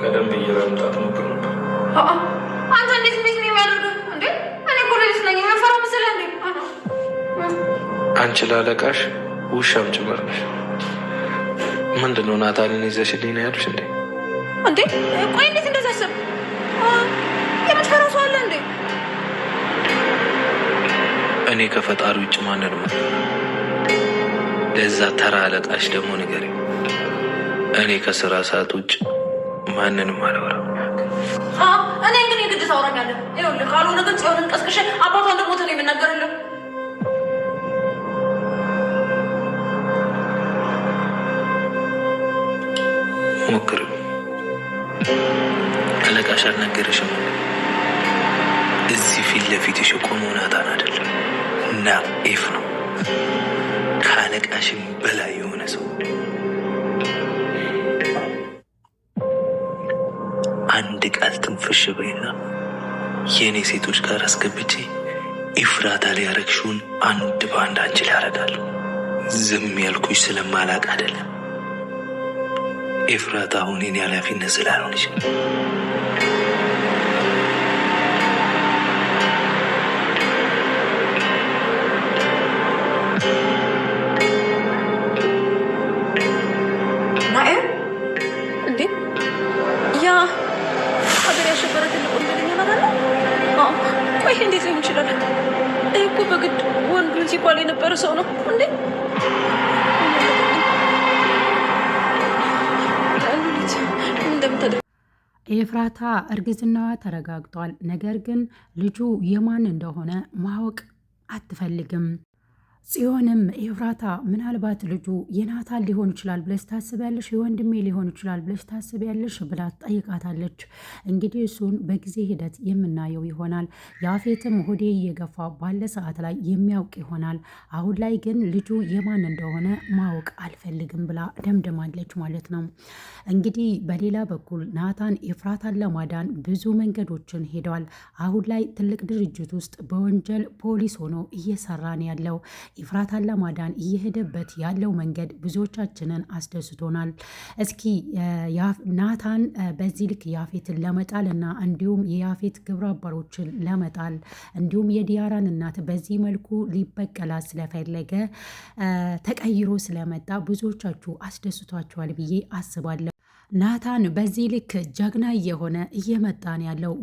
ቀደም ብዬ ለመምጣት ሞክር ነበር። አንተ እንዴት ነው የሚያደርገው እንዴ? እኔ እኮ ሌሊት ነኝ የምፈራው መሰለህ እንዴ? አንቺ ላለቃሽ ውሻም ጭምር ነሽ። ምንድነው ናታንን ይዘሽልኝ ነው ያሉሽ እንዴ? እንዴ ቆይ እንዴት እንደዛ አሰብክ? የምትፈራው ሰው አለ እንዴ? እኔ ከፈጣሪ ውጭ ማንን ነው? ለዛ ተራ አለቃሽ ደግሞ ንገሪው። እኔ ከስራ ሰዓት ውጭ ማንንም አላወራም። እኔ ግን የግድ ታወራኛለህ። ይኸውልህ ካልሆነ ግን ጽዮንን ቀስቅሼ አባቷ እንደሞተ ነው የምናገርልህ። ሞክሪው። አለቃሽ አልነገረሽም? እዚህ ፊት ለፊትሽ የቆመው ናታን አይደለም ናኤፍ ነው። ከአለቃሽም በላይ የሆነ ሰው። አንድ ቃል ትንፍሽ በይና የእኔ ሴቶች ጋር አስገብቼ ኢፍራታ ላይ ያረግሽውን አንድ በአንድ አንቺ ላይ ያረጋለሁ። ዝም ያልኩሽ ስለማላቅ አይደለም። ኢፍራታ አሁን የኔ ኃላፊነት ስላልሆነች እንዴት ሊሆን ይችላል? ይህ እኮ በግድ ወንዱን ሲባል የነበረ ሰው ነው እንዴ? ኤፍራታ እርግዝናዋ ተረጋግጧል። ነገር ግን ልጁ የማን እንደሆነ ማወቅ አትፈልግም። ጽዮንም ኤፍራታ ምናልባት ልጁ የናታን ሊሆን ይችላል ብለሽ ታስቢያለሽ? የወንድሜ ሊሆን ይችላል ብለሽ ታስቢያለሽ? ብላ ጠይቃታለች። እንግዲህ እሱን በጊዜ ሂደት የምናየው ይሆናል። ያፌትም ሆዴ እየገፋ ባለ ሰዓት ላይ የሚያውቅ ይሆናል። አሁን ላይ ግን ልጁ የማን እንደሆነ ማወቅ አልፈልግም ብላ ደምድማለች ማለት ነው። እንግዲህ በሌላ በኩል ናታን ኤፍራታን ለማዳን ብዙ መንገዶችን ሄደዋል። አሁን ላይ ትልቅ ድርጅት ውስጥ በወንጀል ፖሊስ ሆኖ እየሰራን ያለው ኤፍራታን ለማዳን እየሄደበት ያለው መንገድ ብዙዎቻችንን አስደስቶናል። እስኪ ናታን በዚህ ልክ ያፌትን ለመጣል እና እንዲሁም የያፌት ግብረ አበሮችን ለመጣል እንዲሁም የዲያራን እናት በዚህ መልኩ ሊበቀላት ስለፈለገ ተቀይሮ ስለመጣ ብዙዎቻችሁ አስደስቷችኋል ብዬ አስባለሁ። ናታን በዚህ ልክ ጀግና እየሆነ እየመጣን ያለው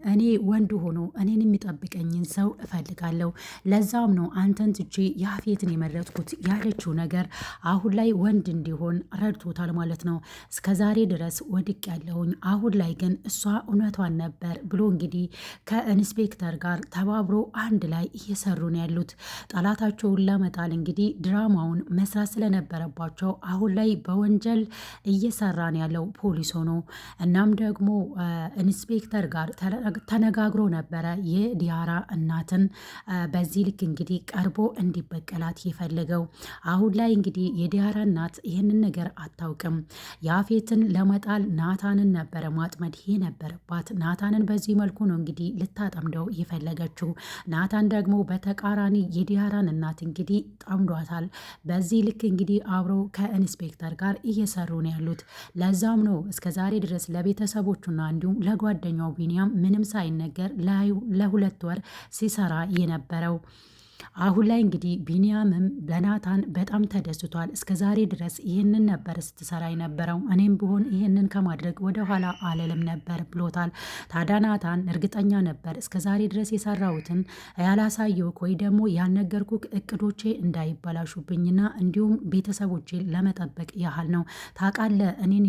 እኔ ወንድ ሆኖ እኔን የሚጠብቀኝን ሰው እፈልጋለሁ፣ ለዛም ነው አንተን ትቼ ያፌትን የመረጥኩት ያለችው ነገር አሁን ላይ ወንድ እንዲሆን ረድቶታል ማለት ነው። እስከ ዛሬ ድረስ ወድቅ ያለውኝ አሁን ላይ ግን እሷ እውነቷን ነበር ብሎ እንግዲህ ከኢንስፔክተር ጋር ተባብሮ አንድ ላይ እየሰሩ ነው ያሉት። ጠላታቸውን ለመጣል እንግዲህ ድራማውን መስራት ስለነበረባቸው አሁን ላይ በወንጀል እየሰራ ያለው ፖሊስ ሆኖ እናም ደግሞ ኢንስፔክተር ጋር ተነጋግሮ ነበረ የዲያራ እናትን በዚህ ልክ እንግዲህ ቀርቦ እንዲበቀላት የፈለገው። አሁን ላይ እንግዲህ የዲያራ እናት ይህንን ነገር አታውቅም። ያፌትን ለመጣል ናታንን ነበረ ማጥመድ የነበረባት። ናታንን በዚህ መልኩ ነው እንግዲህ ልታጠምደው የፈለገችው። ናታን ደግሞ በተቃራኒ የዲያራን እናት እንግዲህ ጠምዷታል። በዚህ ልክ እንግዲህ አብረው ከኢንስፔክተር ጋር እየሰሩ ነው ያሉት። ለዛም ነው እስከ ዛሬ ድረስ ለቤተሰቦቹና እንዲሁም ለጓደኛው ቢኒያም ምንም ሳይነገር ለ2 ወር ሲሰራ የነበረው። አሁን ላይ እንግዲህ ቢኒያምም ለናታን በጣም ተደስቷል። እስከ ዛሬ ድረስ ይህንን ነበር ስትሰራ የነበረው፣ እኔም ቢሆን ይህንን ከማድረግ ወደኋላ አልልም ነበር ብሎታል። ታዲያ ናታን እርግጠኛ ነበር እስከ ዛሬ ድረስ የሰራሁትን ያላሳየው ወይ ደግሞ ያልነገርኩ እቅዶቼ እንዳይበላሹብኝና እንዲሁም ቤተሰቦቼን ለመጠበቅ ያህል ነው። ታውቃለህ እኔን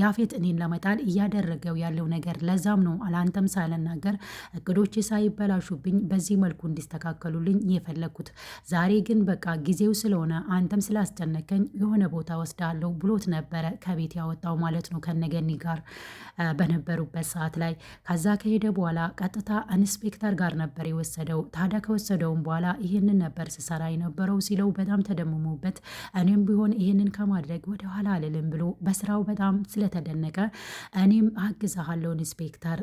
ያፌት እኔን ለመጣል እያደረገው ያለው ነገር፣ ለዛም ነው አላንተም ሳልናገር እቅዶቼ ሳይበላሹብኝ በዚህ መልኩ እንዲስተካከሉ የፈለኩት። ዛሬ ግን በቃ ጊዜው ስለሆነ አንተም ስላስጨነቀኝ የሆነ ቦታ ወስዳለሁ ብሎት ነበረ ከቤት ያወጣው ማለት ነው ከነገኒ ጋር በነበሩበት ሰዓት ላይ። ከዛ ከሄደ በኋላ ቀጥታ ኢንስፔክተር ጋር ነበር የወሰደው። ታዲያ ከወሰደውም በኋላ ይህንን ነበር ስሰራ የነበረው ሲለው በጣም ተደምሞበት እኔም ቢሆን ይህንን ከማድረግ ወደኋላ አልልም ብሎ በስራው በጣም ስለተደነቀ እኔም አግዛሃለሁ ኢንስፔክተር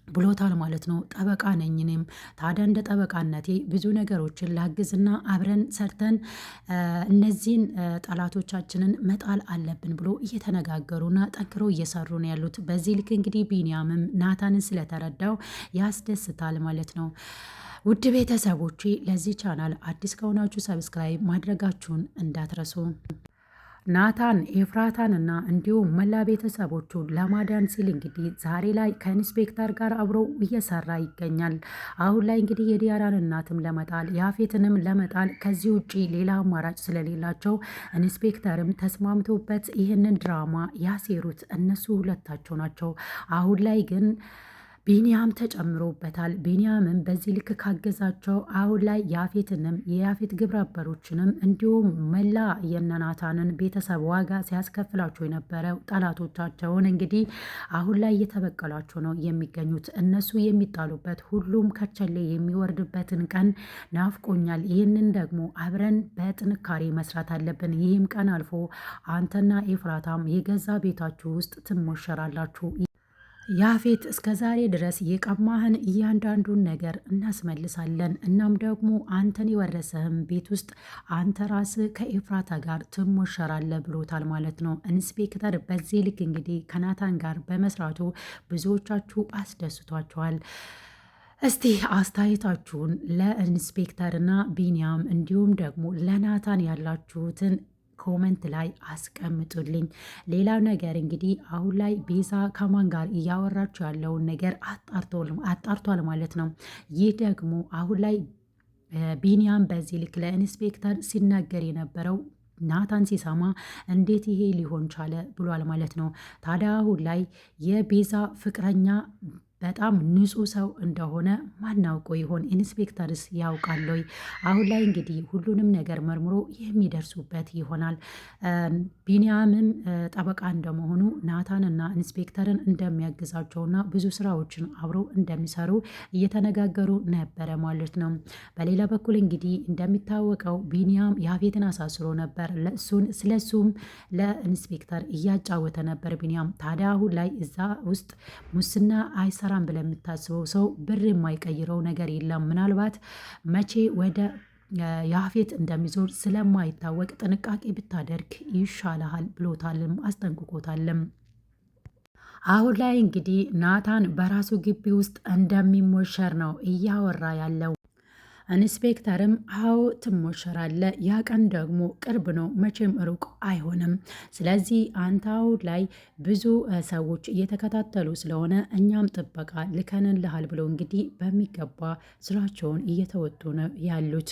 ብሎታል ማለት ነው። ጠበቃ ነኝ እኔም ታዲያ እንደ ጠበቃነቴ ብዙ ነገሮችን ላግዝና አብረን ሰርተን እነዚህን ጠላቶቻችንን መጣል አለብን ብሎ እየተነጋገሩና ጠንክረው እየሰሩ ነው ያሉት። በዚህ ልክ እንግዲህ ቢንያምም ናታንን ስለተረዳው ያስደስታል ማለት ነው። ውድ ቤተሰቦቼ ለዚህ ቻናል አዲስ ከሆናችሁ ሰብስክራይብ ማድረጋችሁን እንዳትረሱ። ናታን ኤፍራታንና እንዲሁም መላ ቤተሰቦቹን ለማዳን ሲል እንግዲህ ዛሬ ላይ ከኢንስፔክተር ጋር አብሮ እየሰራ ይገኛል። አሁን ላይ እንግዲህ የዲያራን እናትም ለመጣል ያፌትንም ለመጣል ከዚህ ውጭ ሌላ አማራጭ ስለሌላቸው ኢንስፔክተርም ተስማምቶበት ይህንን ድራማ ያሴሩት እነሱ ሁለታቸው ናቸው። አሁን ላይ ግን ቢንያም ተጨምሮበታል። ቢንያምም በዚህ ልክ ካገዛቸው አሁን ላይ ያፌትንም የያፌት ግብረ አበሮችንም እንዲሁም መላ የነናታንን ቤተሰብ ዋጋ ሲያስከፍላቸው የነበረው ጠላቶቻቸውን እንግዲህ አሁን ላይ እየተበቀሏቸው ነው የሚገኙት። እነሱ የሚጣሉበት ሁሉም ከቸሌ የሚወርድበትን ቀን ናፍቆኛል። ይህንን ደግሞ አብረን በጥንካሬ መስራት አለብን። ይህም ቀን አልፎ አንተና ኤፍራታም የገዛ ቤታችሁ ውስጥ ትሞሸራላችሁ። ያፌት እስከ ዛሬ ድረስ የቀማህን እያንዳንዱን ነገር እናስመልሳለን። እናም ደግሞ አንተን የወረሰህም ቤት ውስጥ አንተ ራስህ ከኤፍራታ ጋር ትሞሸራለህ ብሎታል ማለት ነው ኢንስፔክተር። በዚህ ልክ እንግዲህ ከናታን ጋር በመስራቱ ብዙዎቻችሁ አስደስቷቸዋል። እስቲ አስተያየታችሁን ለኢንስፔክተርና ቢንያም እንዲሁም ደግሞ ለናታን ያላችሁትን ኮመንት ላይ አስቀምጡልኝ። ሌላው ነገር እንግዲህ አሁን ላይ ቤዛ ከማን ጋር እያወራችሁ ያለውን ነገር አጣርቷል ማለት ነው። ይህ ደግሞ አሁን ላይ ቢንያም በዚህ ልክ ለኢንስፔክተር ሲናገር የነበረው ናታን ሲሰማ እንዴት ይሄ ሊሆን ቻለ ብሏል ማለት ነው። ታዲያ አሁን ላይ የቤዛ ፍቅረኛ በጣም ንጹህ ሰው እንደሆነ ማናውቀው ይሆን? ኢንስፔክተርስ ያውቃል ወይ? አሁን ላይ እንግዲህ ሁሉንም ነገር መርምሮ የሚደርሱበት ይሆናል። ቢንያምም ጠበቃ እንደመሆኑ ናታንና ኢንስፔክተርን እንደሚያግዛቸውና ብዙ ስራዎችን አብረው እንደሚሰሩ እየተነጋገሩ ነበረ ማለት ነው። በሌላ በኩል እንግዲህ እንደሚታወቀው ቢንያም ያፌትን አሳስሮ ነበር። ስለሱም ለኢንስፔክተር እያጫወተ ነበር ቢንያም። ታዲያ አሁን ላይ እዛ ውስጥ ሙስና አይሰራም ብለህ የምታስበው ሰው ብር የማይቀይረው ነገር የለም። ምናልባት መቼ ወደ ያፌት እንደሚዞር ስለማይታወቅ ጥንቃቄ ብታደርግ ይሻልሃል ብሎታልም አስጠንቅቆታልም። አሁን ላይ እንግዲህ ናታን በራሱ ግቢ ውስጥ እንደሚሞሸር ነው እያወራ ያለው። ኢንስፔክተርም አዎ ትሞሸራለ፣ ያ ቀን ደግሞ ቅርብ ነው፣ መቼም ሩቅ አይሆንም። ስለዚህ አንተ አሁን ላይ ብዙ ሰዎች እየተከታተሉ ስለሆነ እኛም ጥበቃ ልከንልሃል ብለው እንግዲህ በሚገባ ስራቸውን እየተወጡ ነው ያሉት።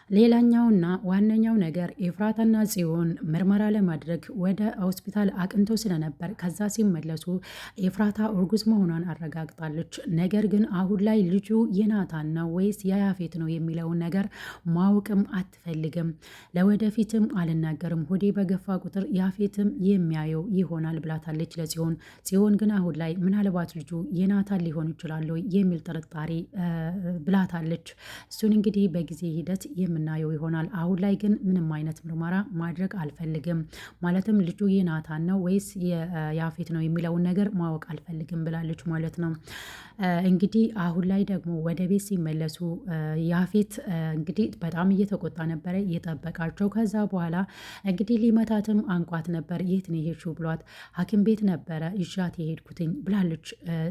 ሌላኛውና ዋነኛው ነገር ኤፍራታና ጽዮን ምርመራ ለማድረግ ወደ ሆስፒታል አቅንተው ስለነበር ከዛ ሲመለሱ ኤፍራታ እርጉዝ መሆኗን አረጋግጣለች። ነገር ግን አሁን ላይ ልጁ የናታን ነው ወይስ የያፌት ነው የሚለውን ነገር ማወቅም አትፈልግም። ለወደፊትም አልናገርም፣ ሆዴ በገፋ ቁጥር ያፌትም የሚያየው ይሆናል ብላታለች ለጽዮን። ጽዮን ግን አሁን ላይ ምናልባት ልጁ የናታን ሊሆን ይችላል የሚል ጥርጣሬ ብላታለች። እሱን እንግዲህ በጊዜ ሂደት የምናየው ይሆናል። አሁን ላይ ግን ምንም አይነት ምርመራ ማድረግ አልፈልግም፣ ማለትም ልጁ የናታን ነው ወይስ የያፌት ነው የሚለውን ነገር ማወቅ አልፈልግም ብላለች ማለት ነው። እንግዲህ አሁን ላይ ደግሞ ወደ ቤት ሲመለሱ ያፌት እንግዲህ በጣም እየተቆጣ ነበረ እየጠበቃቸው። ከዛ በኋላ እንግዲህ ሊመታትም አንቋት ነበር። የት ነው የሄድሽው ብሏት ሐኪም ቤት ነበረ ይዣት የሄድኩትኝ ብላለች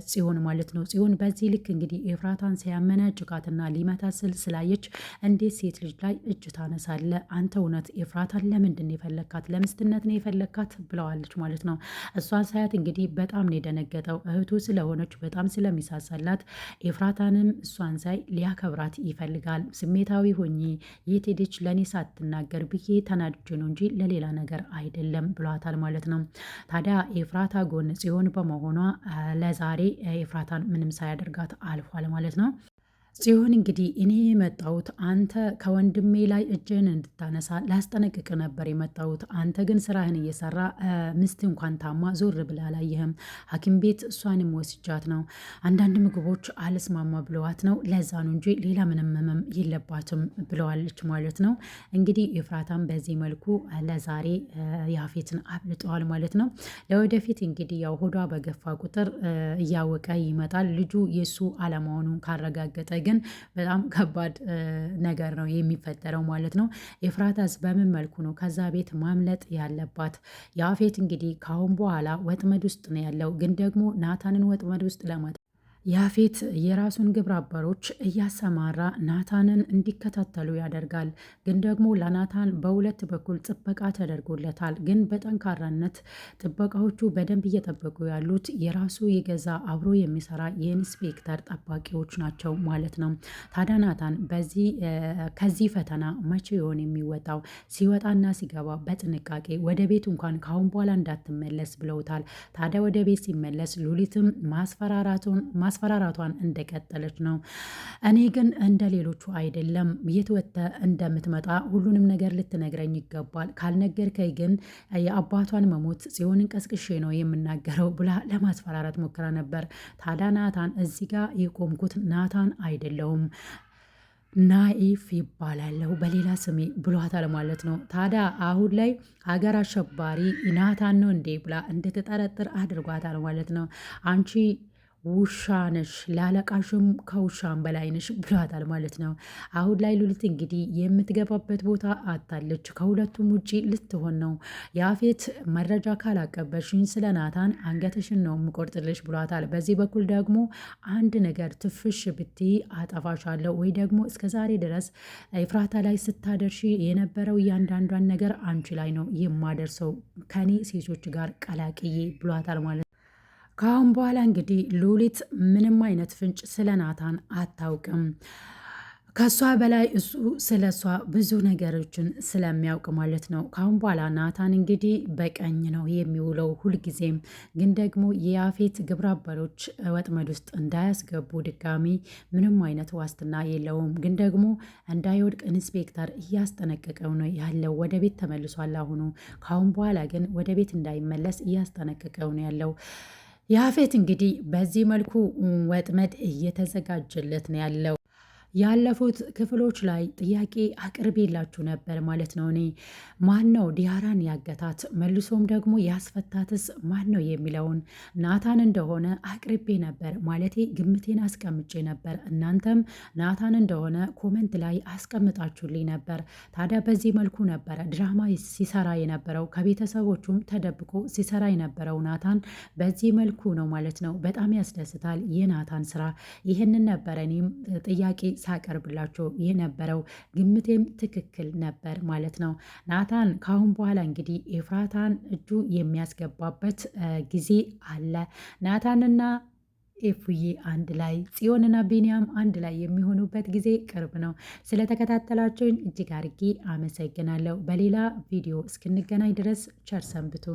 ጽዮን ማለት ነው። ጽዮን በዚህ ልክ እንግዲህ ኤፍራታን ሲያመናጭቃትና ሊመታት ስላየች እንዴት ሴት ልጅ ላይ እጅ ታነሳለ? አንተ እውነት ኤፍራታን ለምንድን የፈለግካት? ለምስትነት ነው የፈለግካት? ብለዋለች ማለት ነው። እሷን ሳያት እንግዲህ በጣም ነው የደነገጠው። እህቱ ስለሆነች በጣም ስለሚሳሳላት ኤፍራታንም እሷን ሳይ ሊያከብራት ይፈልጋል። ስሜታዊ ሆኜ የት ሄደች ለእኔ ሳትናገር ብዬ ተናድጄ ነው እንጂ ለሌላ ነገር አይደለም ብሏታል ማለት ነው። ታዲያ ኤፍራታ ጎን ጽዮን በመሆኗ ለዛሬ ኤፍራታን ምንም ሳያደርጋት አልፏል ማለት ነው። ጽዮን እንግዲህ እኔ የመጣሁት አንተ ከወንድሜ ላይ እጅህን እንድታነሳ ላስጠነቅቅ ነበር የመጣሁት። አንተ ግን ስራህን እየሰራ ሚስት እንኳን ታማ ዞር ብላ አላየህም። ሐኪም ቤት እሷንም ወስጃት ነው። አንዳንድ ምግቦች አልስማማ ብለዋት ነው። ለዛ ነው እንጂ ሌላ ምንም ህመም የለባትም ብለዋለች ማለት ነው። እንግዲህ ኤፍራታም በዚህ መልኩ ለዛሬ ያፌትን አብልጠዋል ማለት ነው። ለወደፊት እንግዲህ ያው ሆዷ በገፋ ቁጥር እያወቀ ይመጣል። ልጁ የእሱ አለመሆኑን ካረጋገጠ ግን በጣም ከባድ ነገር ነው የሚፈጠረው ማለት ነው። ኤፍራታስ በምን መልኩ ነው ከዛ ቤት ማምለጥ ያለባት? ያፌት እንግዲህ ካሁን በኋላ ወጥመድ ውስጥ ነው ያለው። ግን ደግሞ ናታንን ወጥመድ ውስጥ ለማት ያፌት የራሱን ግብረ አበሮች እያሰማራ ናታንን እንዲከታተሉ ያደርጋል። ግን ደግሞ ለናታን በሁለት በኩል ጥበቃ ተደርጎለታል። ግን በጠንካራነት ጥበቃዎቹ በደንብ እየጠበቁ ያሉት የራሱ የገዛ አብሮ የሚሰራ የኢንስፔክተር ጠባቂዎች ናቸው ማለት ነው። ታዲያ ናታን ከዚህ ፈተና መቼ ይሆን የሚወጣው? ሲወጣና ሲገባ በጥንቃቄ ወደ ቤት እንኳን ካሁን በኋላ እንዳትመለስ ብለውታል። ታዲያ ወደ ቤት ሲመለስ ሉሊትም ማስፈራራቷን እንደቀጠለች ነው። እኔ ግን እንደ ሌሎቹ አይደለም፣ የት ወጥተህ እንደምትመጣ ሁሉንም ነገር ልትነግረኝ ይገባል። ካልነገርከኝ ግን የአባቷን መሞት ጽዮንን ቀስቅሼ ነው የምናገረው ብላ ለማስፈራራት ሞክራ ነበር። ታዲያ ናታን እዚህ ጋር የቆምኩት ናታን አይደለውም ናኢፍ ይባላለሁ በሌላ ስሜ ብሏታል ማለት ነው። ታዲያ አሁን ላይ ሀገር አሸባሪ ናታን ነው እንዴ ብላ እንድትጠረጥር አድርጓታል ማለት ነው። አንቺ ውሻ ነሽ፣ ላለቃሽም ከውሻም በላይ ነሽ ብሏታል ማለት ነው። አሁን ላይ ሉሊት እንግዲህ የምትገባበት ቦታ አታለች። ከሁለቱም ውጪ ልትሆን ነው። ያፌት መረጃ ካላቀበልሽኝ ስለ ናታን አንገትሽን ነው የምቆርጥልሽ ብሏታል። በዚህ በኩል ደግሞ አንድ ነገር ትፍሽ ብትይ አጠፋሻለሁ ወይ ደግሞ እስከዛሬ ድረስ ኤፍራታ ላይ ስታደርሺ የነበረው እያንዳንዷን ነገር አንቺ ላይ ነው የማደርሰው ከኔ ሴቶች ጋር ቀላቅዬ ብሏታል ማለት ነው። ከአሁን በኋላ እንግዲህ ሉሊት ምንም አይነት ፍንጭ ስለ ናታን አታውቅም። ከሷ በላይ እሱ ስለ እሷ ብዙ ነገሮችን ስለሚያውቅ ማለት ነው። ካሁን በኋላ ናታን እንግዲህ በቀኝ ነው የሚውለው ሁልጊዜም። ግን ደግሞ የያፌት ግብረ አበሮች ወጥመድ ውስጥ እንዳያስገቡ ድጋሚ ምንም አይነት ዋስትና የለውም። ግን ደግሞ እንዳይወድቅ ኢንስፔክተር እያስጠነቀቀው ነው ያለው። ወደ ቤት ተመልሷል አሁኑ። ካሁን በኋላ ግን ወደ ቤት እንዳይመለስ እያስጠነቀቀው ነው ያለው። ያፌት እንግዲህ በዚህ መልኩ ወጥመድ እየተዘጋጀለት ነው ያለው። ያለፉት ክፍሎች ላይ ጥያቄ አቅርቤላችሁ ነበር ማለት ነው። እኔ ማን ነው ዲያራን ያገታት መልሶም ደግሞ ያስፈታትስ ማን ነው የሚለውን ናታን እንደሆነ አቅርቤ ነበር ማለቴ ግምቴን አስቀምጬ ነበር። እናንተም ናታን እንደሆነ ኮመንት ላይ አስቀምጣችሁልኝ ነበር። ታዲያ በዚህ መልኩ ነበረ ድራማ ሲሰራ የነበረው ከቤተሰቦቹም ተደብቆ ሲሰራ የነበረው ናታን በዚህ መልኩ ነው ማለት ነው። በጣም ያስደስታል የናታን ስራ። ይህንን ነበረ እኔም ጥያቄ ሳቀርብላቸው የነበረው ግምቴም ትክክል ነበር ማለት ነው። ናታን ካሁን በኋላ እንግዲህ ኤፍራታን እጁ የሚያስገባበት ጊዜ አለ። ናታንና ኤፉዬ አንድ ላይ፣ ጽዮንና ቢንያም አንድ ላይ የሚሆኑበት ጊዜ ቅርብ ነው። ስለተከታተላችሁኝ እጅግ አድርጌ አመሰግናለሁ። በሌላ ቪዲዮ እስክንገናኝ ድረስ ቸር ሰንብቱ።